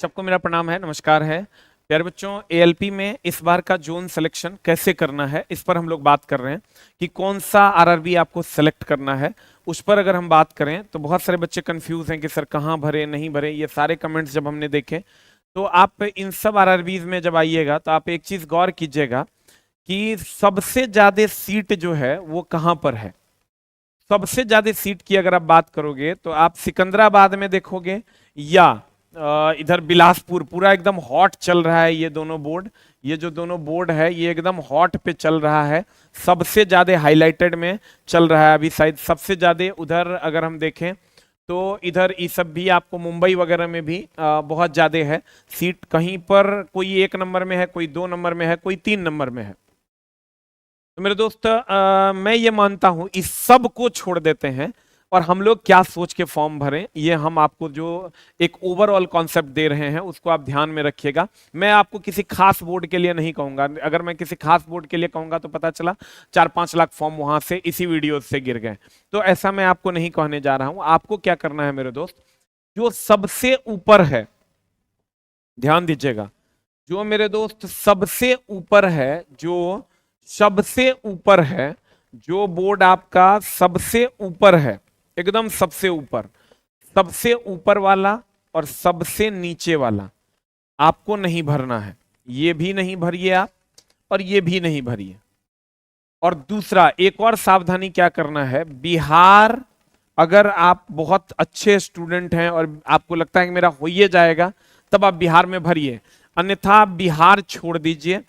सबको मेरा प्रणाम है, नमस्कार है। प्यारे बच्चों, एएलपी में इस बार का जोन सिलेक्शन कैसे करना है, इस पर हम लोग बात कर रहे हैं कि कौन सा आरआरबी आपको सेलेक्ट करना है। उस पर अगर हम बात करें तो बहुत सारे बच्चे कंफ्यूज हैं कि सर कहाँ भरे नहीं भरे। ये सारे कमेंट्स जब हमने देखे तो आप इन सब आरआरबीज में जब आइएगा तो आप एक चीज गौर कीजिएगा कि सबसे ज्यादा सीट जो है वो कहाँ पर है। सबसे ज्यादा सीट की अगर आप बात करोगे तो आप सिकंदराबाद में देखोगे या इधर बिलासपुर पूरा एकदम हॉट चल रहा है। ये दोनों बोर्ड, ये जो दोनों बोर्ड है ये एकदम हॉट पे चल रहा है, सबसे ज्यादा हाईलाइटेड में चल रहा है अभी। शायद सबसे ज्यादा उधर अगर हम देखें तो इधर ये सब भी आपको मुंबई वगैरह में भी बहुत ज्यादा है सीट। कहीं पर कोई 1 नंबर में है, कोई 2 नंबर में है, कोई 3 नंबर में है। तो मेरे दोस्त मैं ये मानता हूं इस सब को छोड़ देते हैं और हम लोग क्या सोच के फॉर्म भरें, ये हम आपको जो एक ओवरऑल कॉन्सेप्ट दे रहे हैं उसको आप ध्यान में रखिएगा। मैं आपको किसी खास बोर्ड के लिए नहीं कहूंगा। अगर मैं किसी खास बोर्ड के लिए कहूंगा तो पता चला 4-5 लाख फॉर्म वहां से इसी वीडियो से गिर गए। तो ऐसा मैं आपको नहीं कहने जा रहा हूं। आपको क्या करना है मेरे दोस्त, जो सबसे ऊपर है, ध्यान दीजिएगा, जो मेरे दोस्त सबसे ऊपर है, जो सबसे ऊपर है, जो बोर्ड आपका सबसे ऊपर है, एकदम सबसे ऊपर, सबसे ऊपर वाला और सबसे नीचे वाला आपको नहीं भरना है। ये भी नहीं भरिए आप और ये भी नहीं भरिए। और दूसरा एक और सावधानी क्या करना है, बिहार, अगर आप बहुत अच्छे स्टूडेंट हैं और आपको लगता है कि मेरा हो ही जाएगा तब आप बिहार में भरिए, अन्यथा बिहार छोड़ दीजिए।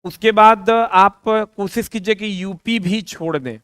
उसके बाद आप कोशिश कीजिए कि यूपी भी छोड़ दें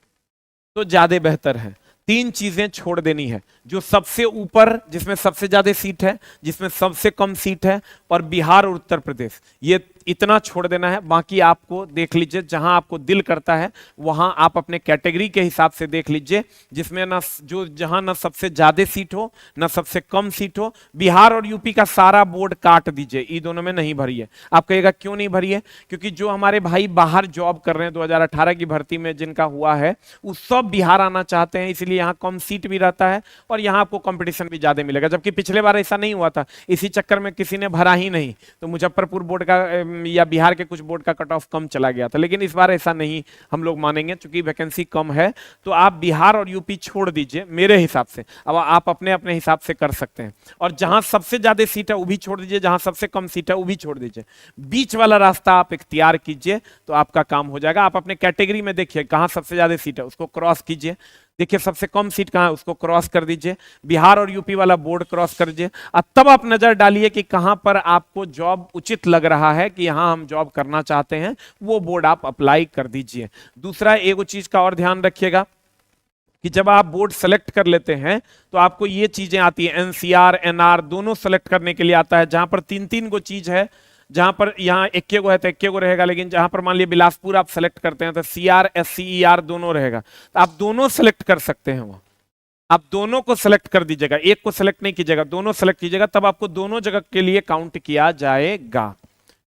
तो ज्यादा बेहतर है। 3 चीजें छोड़ देनी है, जो सबसे ऊपर जिसमें सबसे ज्यादा सीट है, जिसमें सबसे कम सीट है, और बिहार और उत्तर प्रदेश, ये इतना छोड़ देना है। बाकी आपको देख लीजिए, जहां आपको दिल करता है वहां आप अपने कैटेगरी के हिसाब से देख लीजिए, जिसमें ना जो जहां ना सबसे ज्यादा सीट हो ना सबसे कम सीट हो। बिहार और यूपी का सारा बोर्ड काट दीजिए, ये दोनों में नहीं भरिए। आप कहिएगा क्यों नहीं भरिए, क्योंकि जो हमारे भाई बाहर जॉब कर रहे हैं 2018 की भर्ती में जिनका हुआ है, वो सब बिहार आना चाहते हैं, इसलिए यहाँ कम सीट भी रहता है और यहाँ आपको कंपटीशन भी ज्यादा मिलेगा। जबकि पिछले बार ऐसा नहीं हुआ था, इसी चक्कर में किसी ने भरा ही नहीं, तो मुजफ्फरपुर बोर्ड का या बिहार के कुछ बोर्ड का कट ऑफ कम चला गया था। लेकिन इस बार ऐसा नहीं हम लोग मानेंगे, क्योंकि वैकेंसी कम है। तो आप बिहार और यूपी छोड़ दीजिए मेरे हिसाब से। अब आप अपने अपने हिसाब से कर सकते हैं। और जहां सबसे ज्यादा सीट है वो भी छोड़ दीजिए, जहां सबसे कम सीट है वो भी छोड़ दीजिए। बीच वाला रास्ता आप इख्तियार कीजिए तो आपका काम हो जाएगा। आप अपने कैटेगरी में देखिए कहां सबसे ज्यादा सीट है, उसको क्रॉस कीजिए। देखिए सबसे कम सीट कहां है, उसको क्रॉस कर दीजिए। बिहार और यूपी वाला बोर्ड क्रॉस कर दीजिए। और तब आप नजर डालिए कि कहां पर आपको जॉब उचित लग रहा है, कि यहां हम जॉब करना चाहते हैं, वो बोर्ड आप अप्लाई कर दीजिए। दूसरा एक चीज का और ध्यान रखिएगा कि जब आप बोर्ड सेलेक्ट कर लेते हैं तो आपको ये चीजें आती है, एनसीआर एनआर दोनों सेलेक्ट करने के लिए आता है। जहां पर 3-3 गो चीज है, जहां पर यहाँ 21 गो है तो 21 गो रहेगा, लेकिन जहां पर मान लिया बिलासपुर आप सेलेक्ट करते हैं तो सीआर एससीईआर दोनों रहेगा, तो आप दोनों सेलेक्ट कर सकते हैं। वहां आप दोनों को सेलेक्ट कर दीजिएगा, एक को सेलेक्ट नहीं कीजिएगा, दोनों सेलेक्ट कीजिएगा, तब आपको दोनों जगह के लिए काउंट किया जाएगा।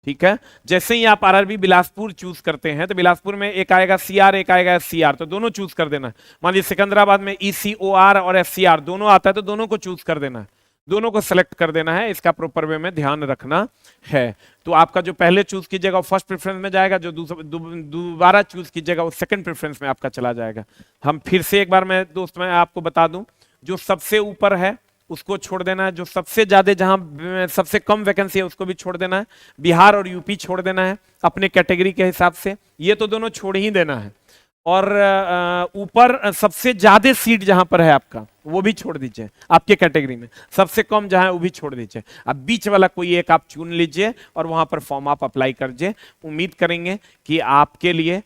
ठीक है, जैसे ही आप आरआरबी बिलासपुर चूज करते हैं तो बिलासपुर में एक आएगा सीआर, एक आएगा एससीआर, तो दोनों चूज कर देना है। मान लीजिए सिकंदराबाद में ईसीओआर और एससीआर दोनों आता है तो दोनों को चूज कर देना है, दोनों को सेलेक्ट कर देना है। इसका प्रॉपर वे में ध्यान रखना है। तो आपका जो पहले चूज कीजिएगा वो फर्स्ट प्रेफरेंस में जाएगा, जो दोबारा चूज कीजिएगा वो सेकंड प्रेफरेंस में आपका चला जाएगा। हम फिर से एक बार मैं दोस्त मैं आपको बता दूं, जो सबसे ऊपर है उसको छोड़ देना है, जो सबसे ज्यादा जहां सबसे कम वैकेंसी है उसको भी छोड़ देना है, बिहार और यूपी छोड़ देना है अपने कैटेगरी के हिसाब से, ये तो दोनों छोड़ ही देना है। और ऊपर सबसे ज्यादा सीट जहां पर है आपका वो भी छोड़ दीजिए, आपके कैटेगरी में सबसे कम जहां है वो भी छोड़ दीजिए। अब बीच वाला कोई एक आप चुन लीजिए और वहां पर फॉर्म आप अप्लाई कर दीजिए। उम्मीद करेंगे कि आपके लिए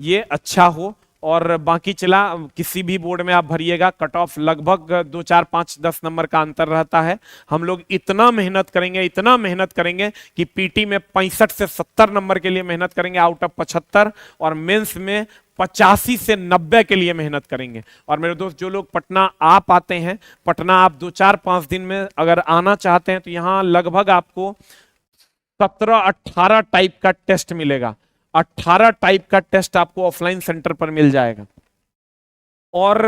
ये अच्छा हो। और बाकी चला, किसी भी बोर्ड में आप भरिएगा, कट ऑफ लगभग 2-4-5-10 नंबर का अंतर रहता है। हम लोग इतना मेहनत करेंगे, इतना मेहनत करेंगे कि पीटी में 65 से 70 नंबर के लिए मेहनत करेंगे आउट ऑफ 75, और मेंस में 85 से 90 के लिए मेहनत करेंगे। और मेरे दोस्त जो लोग पटना आ पाते हैं, पटना आप 2-4-5 दिन में अगर आना चाहते हैं तो यहाँ लगभग आपको 17-18 टाइप का टेस्ट मिलेगा। 18 टाइप का टेस्ट आपको ऑफलाइन सेंटर पर मिल जाएगा। और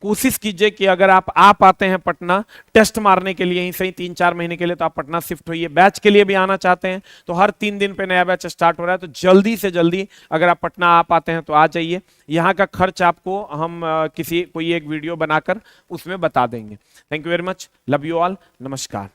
कोशिश कीजिए कि अगर आप आ पाते हैं पटना टेस्ट मारने के लिए ही सही 3-4 महीने के लिए, तो आप पटना शिफ्ट होइए। बैच के लिए भी आना चाहते हैं तो हर 3 दिन पे नया बैच स्टार्ट हो रहा है, तो जल्दी से जल्दी अगर आप पटना आ पाते हैं तो आ जाइए। यहाँ का खर्च आपको हम कोई एक वीडियो बनाकर उसमें बता देंगे। Thank you very much, love you all, नमस्कार।